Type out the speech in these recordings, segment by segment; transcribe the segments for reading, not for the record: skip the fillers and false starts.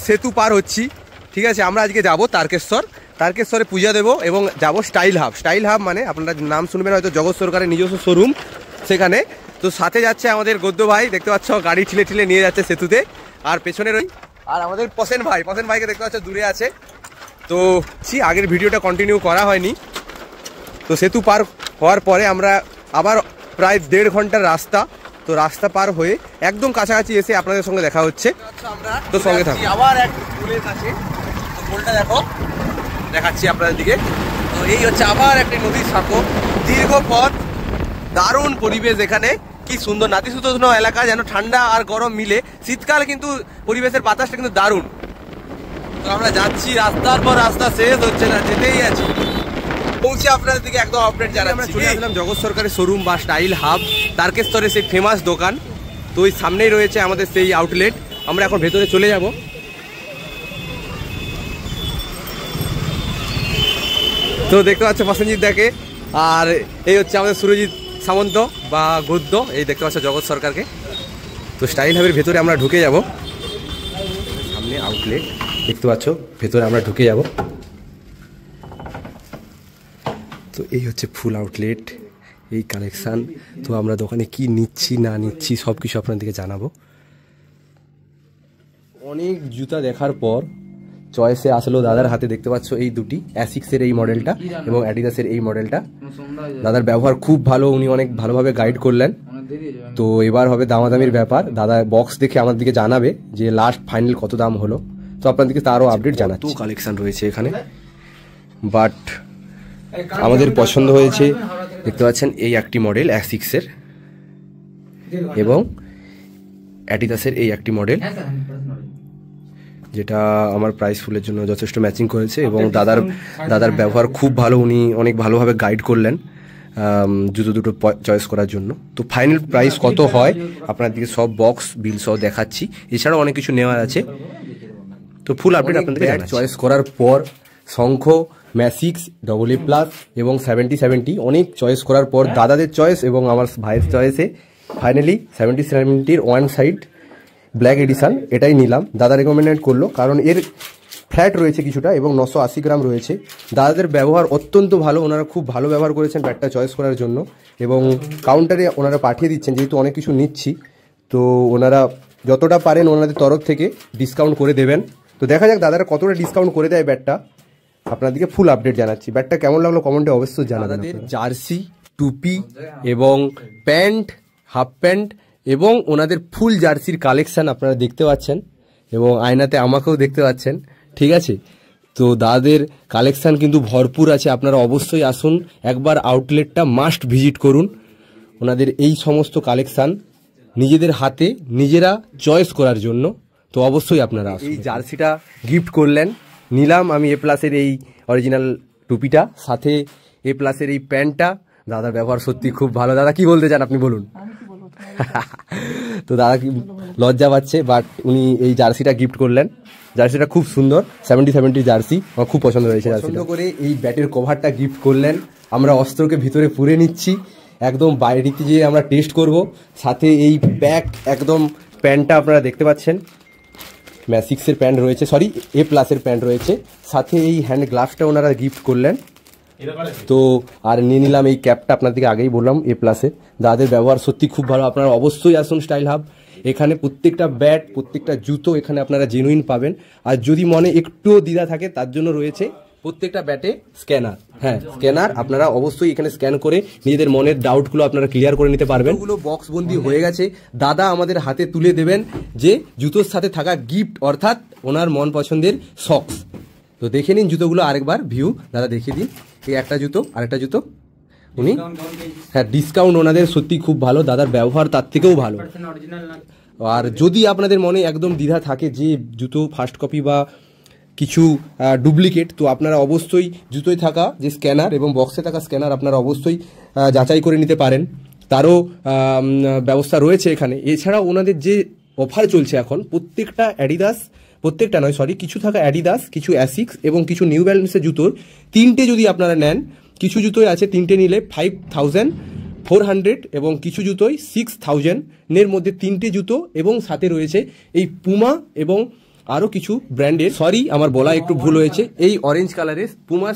সেতু পার হচ্ছি, ঠিক আছে। আমরা আজকে যাব তারকেশ্বরে পূজা দেবো এবং যাব স্টাইল হাব মানে আপনারা নাম শুনবেন হয়তো, জগৎ সরকারের নিজস্ব শোরুম সেখানে। তো সাথে যাচ্ছে আমাদের গদ্য ভাই, দেখতে পাচ্ছ গাড়ি ঠিলে নিয়ে যাচ্ছে সেতুতে। আর পেছনের আর আমাদের পসেন ভাইকে দেখতে পাচ্ছ দূরে আছে। তো আগের ভিডিওটা কন্টিনিউ করা হয়নি। তো সেতু পার হওয়ার পরে আমরা আবার প্রায় 1.5 ঘন্টার রাস্তা, তো রাস্তা পার হয়ে একদম কাছাকাছি এসে আপনাদের সঙ্গে দেখা হচ্ছে। তো সঙ্গে থাকুন। আবার এক পুলের কাছে, তো পুলটা দেখো, দেখাচ্ছি আপনাদের দিকে। তো এই হচ্ছে আবার একটা নদীর সাঁকো, দীর্ঘ পথ, দারুণ পরিবেশ এখানে, কি সুন্দর নাতিশীতোষ্ণ এলাকা, যেন ঠান্ডা আর গরম মিলে। শীতকালে কিন্তু পরিবেশের বাতাসটা কিন্তু দারুণ। তো আমরা যাচ্ছি, রাস্তার পর রাস্তা শেষ হচ্ছে না, যেতেই আছি। পৌঁছে আপনাদের দিকে একদম আপডেট জানাচ্ছি। আমরা চলে আসলাম জগৎ সরকারের শোরুম বা স্টাইল হাব, তারকেশ্বরের সেই ফেমাস দোকান। তো ওই সামনেই রয়েছে আমাদের সেই আউটলেট। আমরা এখন ভেতরে চলে যাব। তো দেখতে পাচ্ছ প্রসেনজিৎ দাকে, আর এই হচ্ছে আমাদের সুরজিৎ সামন্ত বা গদ্য, এই দেখতে পাচ্ছ জগৎ সরকারকে। তো স্টাইল হাবের ভেতরে আমরা ঢুকে যাব, সামনে আউটলেট দেখতে পাচ্ছ, ভেতরে আমরা ঢুকে যাব। তো এই হচ্ছে ফুল আউটলেট, এই কালেকশান। তো আমরা দোকানে কি নিচ্ছি না নিচ্ছি সব কিছু আপনাদেরকে জানাবো। অনেক জুতা দেখার পর চয়েসে আসলো দাদার হাতে, দেখতে পাচ্ছ এই দুটি, অ্যাসিক্সের এই মডেলটা এবং অ্যাডিডাসের এই মডেলটা। দাদার ব্যবহার খুব ভালো, উনি অনেক ভালোভাবে গাইড করলেন। তো এবার হবে দামাদামির ব্যাপার, দাদা বক্স দেখে আমার দিকে জানাবে যে লাস্ট ফাইনাল কত দাম হলো। তো আপনাদেরকে তারও আপডেট জানাচ্ছি। তো কালেকশন রয়েছে এখানে, বাট আমাদের পছন্দ হয়েছে, দেখতে পাচ্ছেন এই একটি মডেল অ্যাসিক্সের এবং অ্যাডিডাসের এই একটি মডেল, যেটা আমার প্রাইস ফুলের জন্য যথেষ্ট ম্যাচিং করেছে। এবং দাদার ব্যবহার খুব ভালো, উনি অনেক ভালোভাবে গাইড করলেন জুতো দুটো চয়েস করার জন্য। তো ফাইনাল প্রাইস কত হয় আপনাদেরকে সব বক্স বিল সহ দেখাচ্ছি, এছাড়াও অনেক কিছু নেওয়ার আছে। তো ফুল আপডেট আপনাদেরকে চয়েস করার পর শঙ্খ, ম্যাসিক্স, AA+ এবং 70 অনেক চয়েস করার পর দাদাদের চয়েস এবং আমার ভাইয়ের চয়েসে finally 70 one side black edition এটাই নিলাম। দাদা রেকমেন্ডেড করলো, কারণ এর ফ্ল্যাট রয়েছে কিছুটা এবং 980 গ্রাম রয়েছে। দাদাদের ব্যবহার অত্যন্ত ভালো, ওনারা খুব ভালো ব্যবহার করেছেন ব্যাটটা চয়েস করার জন্য। এবং কাউন্টারে ওনারা পাঠিয়ে দিচ্ছেন, যেহেতু অনেক কিছু নিচ্ছি, তো ওনারা যতটা পারেন ওনাদের তরফ থেকে ডিসকাউন্ট করে দেবেন। তো দেখা যাক দাদারা কতটা ডিসকাউন্ট করে দেয় ব্যাটটা, আপনাদেরকে ফুল আপডেট জানাচ্ছি। ব্যাটটা কেমন লাগলো কমেন্টে অবশ্যই জানাবেন। জার্সি, টুপি এবং প্যান্ট, হাফ প্যান্ট এবং ওনাদের ফুল জার্সির কালেকশান আপনারা দেখতে পাচ্ছেন এবং আয়নাতে আমাকেও দেখতে পাচ্ছেন, ঠিক আছে। তো দাদাদের কালেকশান কিন্তু ভরপুর আছে, আপনারা অবশ্যই আসুন, একবার আউটলেটটা মাস্ট ভিজিট করুন। ওনাদের এই সমস্ত কালেকশান নিজেদের হাতে নিজেরা চয়েস করার জন্য, তো অবশ্যই আপনারা এই জার্সিটা গিফট করলেন, নিলাম আমি A+-এর এই অরিজিনাল টুপিটা, সাথে A+-এর এই প্যান্টটা। দাদার ব্যবহার সত্যি খুব ভালো। দাদা কি বলতে চান আপনি বলুন। তো দাদা কি লজ্জা পাচ্ছে, বাট উনি এই জার্সিটা গিফট করলেন। জার্সিটা খুব সুন্দর, 70 জার্সি, আমার খুব পছন্দ হয়েছে। পছন্দ করে এই ব্যাটের কভারটা গিফট করলেন। আমরা অস্ত্রকে ভিতরে পুরে নিচ্ছি, একদম বাইরেতে যেয়ে আমরা টেস্ট করব। সাথে এই ব্যাক একদম প্যান্টটা আপনারা দেখতে পাচ্ছেন, ম্যাসিক্সের প্যান্ট রয়েছে, সরি A+-এর প্যান্ট রয়েছে, সাথে এই হ্যান্ড গ্লাভসটা ওনারা গিফট করলেন। তো আর নিয়ে নিলাম এই ক্যাপটা, আপনাদেরকে আগেই বললাম A+-এর। দাদাদের ব্যবহার সত্যি খুব ভালো, আপনারা অবশ্যই আসুন স্টাইল হাব। এখানে প্রত্যেকটা ব্যাট, প্রত্যেকটা জুতো এখানে আপনারা জেনুইন পাবেন। আর যদি মনে একটুও দ্বিধা থাকে তার জন্য রয়েছে প্রত্যেকটা ব্যাটে স্ক্যানার। হ্যাঁ, স্ক্যানার, আপনারা অবশ্যই এখানে স্ক্যান করে নিজেদের মনের ডাউটগুলো আপনারা ক্লিয়ার করে নিতে পারবেন। ওগুলো বক্স বন্দি হয়ে গেছে, দাদা আমাদের হাতে তুলে দেবেন যে জুতোর সাথে থাকা গিফট, অর্থাৎ ওনার মন পছন্দের সক্স। তো দেখে নিন জুতোগুলো আরেকবার ভিউ, দাদা দেখিয়ে দিন। এই একটা জুতো, আরেকটা জুতো উনি, হ্যাঁ ডিসকাউন্ট ওনাদের সত্যি খুব ভালো, দাদার ব্যবহার তার থেকেও ভালো। আর যদি আপনাদের মনে একদম দ্বিধা থাকে যে জুতো ফার্স্ট কপি বা কিছু ডুপ্লিকেট, তো আপনারা অবশ্যই জুতোয় থাকা যে স্ক্যানার এবং বক্সে থাকা স্ক্যানার আপনারা অবশ্যই যাচাই করে নিতে পারেন, তারও ব্যবস্থা রয়েছে এখানে। এছাড়াও ওনাদের যে অফার চলছে এখন, প্রত্যেকটা অ্যাডিডাস, প্রত্যেকটা নয় সরি, কিছু থাকা অ্যাডিডাস, কিছু অ্যাসিক্স এবং কিছু নিউ ব্যালেন্সের জুতোর 3টে যদি আপনারা নেন, কিছু জুতোই আছে 3টে নিলে 5400 এবং কিছু জুতোই 6000-এর মধ্যে 3টে জুতো, এবং সাথে রয়েছে এই পুমা এবং আরও কিছু ব্র্যান্ডের, সরি আমার বলা একটু ভুল হয়েছে, এই অরেঞ্জ কালারের পুমার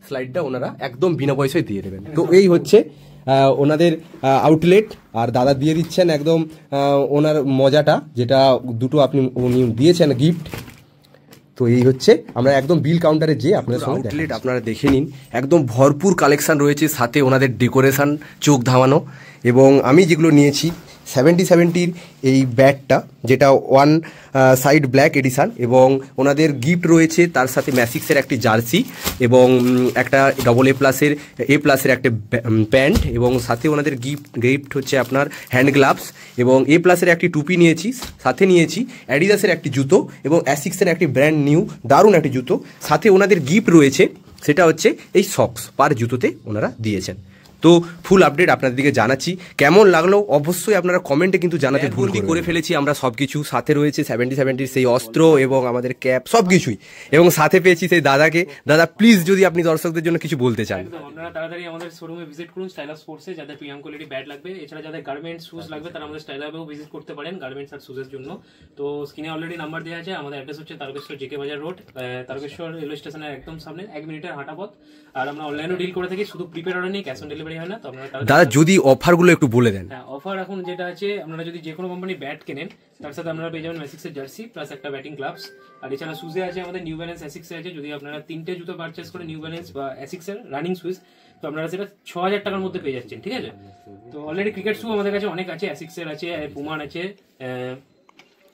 স্লাইডটা ওনারা একদম বিনা পয়সায় দিয়ে দেবেন। তো এই হচ্ছে ওনাদের আউটলেট, আর দাদা দিয়ে দিচ্ছেন একদম ওনার মজাটা, যেটা দুটো উনি দিয়েছেন গিফট। তো এই হচ্ছে আমরা একদম বিল কাউন্টারে যে আপনার আউটলেট আপনারা দেখে নিন, একদম ভরপুর কালেকশন রয়েছে, সাথে ওনাদের ডেকোরেশন চোখ ধামানো। এবং আমি যেগুলো নিয়েছি 70-70 এই ব্যাটটা, যেটা ওয়ান সাইড ব্ল্যাক এডিশান, এবং ওনাদের গিফট রয়েছে তার সাথে ম্যাসিক্সের একটি জার্সি এবং একটা A+এর একটা প্যান্ট, এবং সাথে ওনাদের গিফট হচ্ছে আপনার হ্যান্ড গ্লাভস, এবং A+এর একটি টুপি নিয়েছি, সাথে নিয়েছি অ্যাডিডাসের একটি জুতো এবং অ্যাসিক্সের একটি ব্র্যান্ড নিউ দারুণ একটি জুতো। সাথে ওনাদের গিফট রয়েছে, সেটা হচ্ছে এই সক্স পার জুতোতে ওনারা দিয়েছেন। তো ফুল আপডেট আপনাদেরকে জানাচ্ছি, কেমন লাগলো অবশ্যই আপনারা কমেন্টে কিন্তু জানাতে ভুল করে ফেলেছি আমরা সব কিছু। সাথে রয়েছে 70-70 সেই অস্ত্র এবং আমাদের ক্যাপ সব কিছুই, এবং সাথে পেয়েছি সেই দাদাকে। দাদা প্লিজ যদি আপনি দর্শকদের জন্য কিছু বলতে চান। আপনারা তাড়াতাড়ি আমাদের শোরুমে ভিজিট করুন, স্টাইল অফ স্পোর্টসে। যাদের প্রিমিয়াম কোয়ালিটি ব্যাট লাগবে, এছাড়া যাদের গার্মেন্টস শুজ লাগবে, তারা আমাদের স্টাইল অফেও ভিজিট করতে পারেন গার্মেন্টস আর শুজের জন্য। তো স্ক্রিনে অলরেডি নাম্বার দেওয়া আছে। আমাদের অ্যাড্রেস হচ্ছে তারকেশ্বর জেকে বাজার রোড, তারকেশ্বর রেলওয়ে স্টেশনের একদম সামনে, 1 মিনিটের হাঁটা পথ। আর আমরা অনলাইনেও ডিল করে থাকি, শুধু প্রিপেড অর্ডার নেই, ক্যাশ অন ডেলিভারি হয় না। তো আপনারা দাদা যদি অফারগুলো একটু বলে দেন। হ্যাঁ, অফার এখন যেটা আছে, আপনারা যদি যে কোনো কোম্পানি ব্যাট কেনেন, তার সাথে আপনারা পেয়ে যাবেন ম্যাসিক্সের জার্সি প্লাস একটা ব্যাটিং গ্লাভস। আর এছাড়া শুজে আছে আমাদের নিউ ব্যালেন্স, অ্যাসিক্সে আছে। যদি আপনারা 3টে জুতো পারচেস করে নিউ ব্যালেন্স বা অ্যাসিক্সের রানিং শুজ, তো আপনারা সেটা 6000 টাকার মধ্যে পেয়ে যাচ্ছেন, ঠিক আছে। তো অলরেডি ক্রিকেট শু আমাদের কাছে অনেক আছে, অ্যাসিক্সের আছে, পুমার আছে,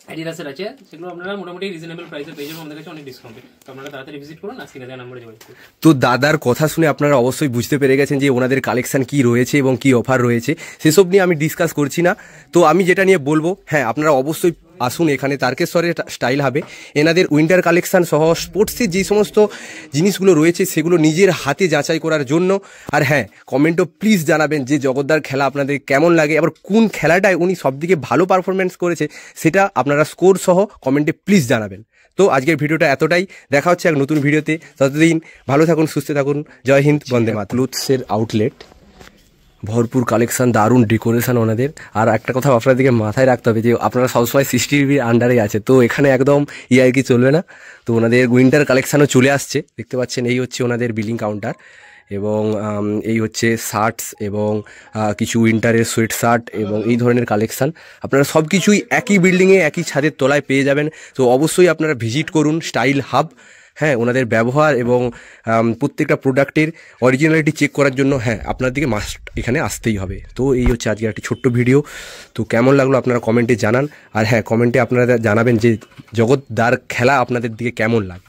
অ্যাডিডাসের আছে। সেগুলো আপনারা মোটামুটি রিজনেবল প্রাইসে পেয়ে যাবেন আমাদের কাছে, অনেক ডিসকাউন্টে। তো আপনারা তাড়াতাড়ি ভিজিট করুন, আজকে দেওয়া নাম্বারে যোগাযোগ করুন। তো দাদার কথা শুনে আপনারা অবশ্যই বুঝতে পেরে গেছেন যে ওনাদের কালেকশন কি রয়েছে এবং কি অফার রয়েছে, সেসব নিয়ে আমি ডিসকাস করছি না। তো আমি যেটা নিয়ে বলবো, হ্যাঁ আপনারা অবশ্যই আসুন এখানে তারকেশ্বরের স্টাইল হাবে। এনাদের উইন্টার কালেকশন সহ স্পোর্টসের যে সমস্ত জিনিসগুলো রয়েছে সেগুলো নিজের হাতে যাচাই করার জন্য। আর হ্যাঁ, কমেন্টও প্লিজ জানাবেন যে জগদ্দার খেলা আপনাদের কেমন লাগে, আবার কোন খেলাটায় উনি সবদিকে ভালো পারফরমেন্স করেছে সেটা আপনারা স্কোর সহ কমেন্টে প্লিজ জানাবেন। তো আজকের ভিডিওটা এতটাই, দেখা হচ্ছে এক নতুন ভিডিওতে। ততদিন ভালো থাকুন, সুস্থ থাকুন, জয় হিন্দ, বন্দে মাতরম। ক্লোথসের আউটলেট, ভরপুর কালেকশন, দারুণ ডেকোরেশন ওনাদের। আর একটা কথা আপনাদেরকে মাথায় রাখতে হবে যে আপনারা সবসময় 60 আন্ডারে আছে, তো এখানে একদম কি চলবে না। তো ওনাদের উইন্টার কালেকশানও চলে আসছে, দেখতে পাচ্ছেন। এই হচ্ছে ওনাদের বিলিং কাউন্টার, এবং এই হচ্ছে শার্টস এবং কিছু উইন্টারের সোয়েট শার্ট এবং এই ধরনের কালেকশান আপনারা সব কিছুই একই বিল্ডিংয়ে একই ছাদের তলায় পেয়ে যাবেন। তো অবশ্যই আপনারা ভিজিট করুন স্টাইল হাব। হ্যাঁ, ওনাদের ব্যবহার এবং প্রত্যেকটা প্রোডাক্টের অরিজিনালিটি চেক করার জন্য হ্যাঁ আপনাদেরকে মাস্ট এখানে আসতেই হবে। তো এই হচ্ছে আজকের একটি ছোট্ট ভিডিও। তো কেমন লাগলো আপনারা কমেন্টে জানান। আর হ্যাঁ, কমেন্টে আপনারা জানাবেন যে জগৎদার খেলা আপনাদের দিকে কেমন লাগে।